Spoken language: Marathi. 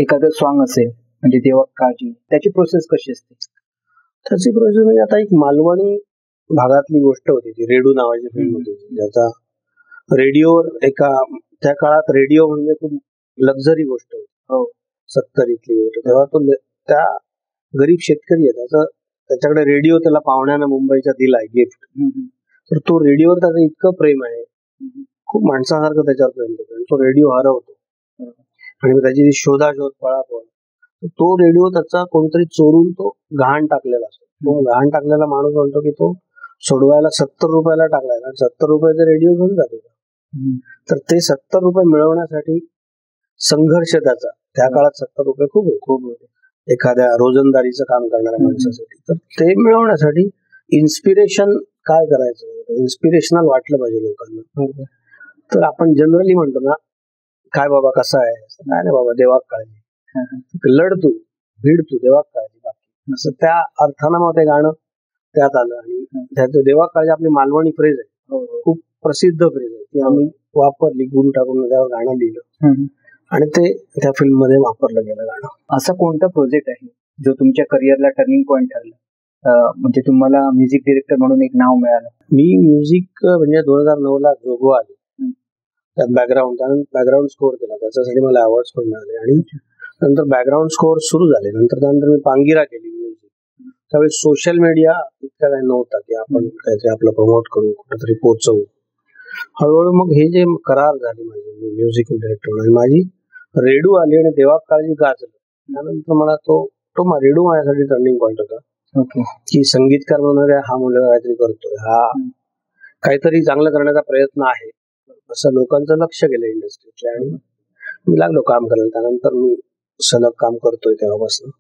एखादं सॉन्ग असेल म्हणजे देवा काळजी, त्याची प्रोसेस कशी असते? त्याची प्रोसेस म्हणजे आता एक मालवणी भागातली गोष्ट होती ती रेडू नावाची फिल्म होती ज्याचा रेडिओवर त्या काळात रेडिओ म्हणजे खूप लक्झरी गोष्ट होती. हो. 70ली गोष्ट. तेव्हा त्या गरीब शेतकरी आहे त्याच्याकडे रेडिओ त्याला पाहुण्यानं मुंबईच्या दिलाय गिफ्ट. तर तो रेडिओवर त्याचं इतकं प्रेम आहे, खूप माणसासारखं त्याच्यावर प्रेम करतो आणि तो रेडिओ हरवतो. आणि मग त्याची शोधाशोध पळापळ. तो रेडिओ त्याचा कोणतरी चोरून तो गहाण टाकलेला असतो. तो गहाण टाकलेला माणूस म्हणतो की तो सोडवायला 70 रुपयाला टाकलाय कारण 70 रुपये ते रेडिओ घेऊन जातो. तर ते 70 रुपये मिळवण्यासाठी संघर्ष त्या काळात 70 रुपये खूप होते एखाद्या रोजंदारीचं काम करणाऱ्या माणसासाठी. तर ते मिळवण्यासाठी इन्स्पिरेशन काय करायचं, इन्स्पिरेशनल वाटलं पाहिजे लोकांना. तर आपण जनरली म्हणतो ना, काय बाबा कसा आहे, काय नाही बाबा देवाक काळजी, लढ तू भीड तू देवाक काळजी, बाकी असं त्या अर्थानं मग ते गाणं त्यात आलं. आणि त्याचं देवाक काळजी आपली मालवणी फ्रेज आहे, खूप प्रसिद्ध फ्रेज आहे ती आम्ही वापरली. गुरु ठाकूरने त्यावर गाणं लिहिलं आणि ते त्या फिल्म मध्ये वापरलं गेलं गाणं. असा कोणता प्रोजेक्ट आहे जो तुमच्या करिअरला टर्निंग पॉइंट ठरला, म्हणजे तुम्हाला म्युझिक डिरेक्टर म्हणून एक नाव मिळालं? मी म्युझिक म्हणजे 2009ला जोगवा आली, त्यात बॅकग्राऊंड स्कोअर केला, त्याच्यासाठी मला अवॉर्ड्स पण मिळाले. आणि नंतर बॅकग्राऊंड स्कोअर सुरू झाले. त्यानंतर मी पांगिरा केली म्युझिक. त्यावेळी सोशल मीडिया इतका काही नव्हता की आपण काहीतरी आपलं प्रमोट करू, कुठेतरी पोहोचवू. हळूहळू मग हे जे करार झाली माझी म्युझिक डिरेक्टर आणि माझी रेडू आली आणि देवाक काळजी गाजलं. त्यानंतर मला तो रेडू माझ्यासाठी टर्निंग पॉइंट होता की संगीतकार म्हणून हा मुलगा काहीतरी करतोय, हा काहीतरी चांगलं करण्याचा प्रयत्न आहे असं लोकांचं लक्ष गेलं इंडस्ट्रीतल्या. आणि मी लागलो काम करायला. त्यानंतर मी सलग काम करतोय तेव्हापासून.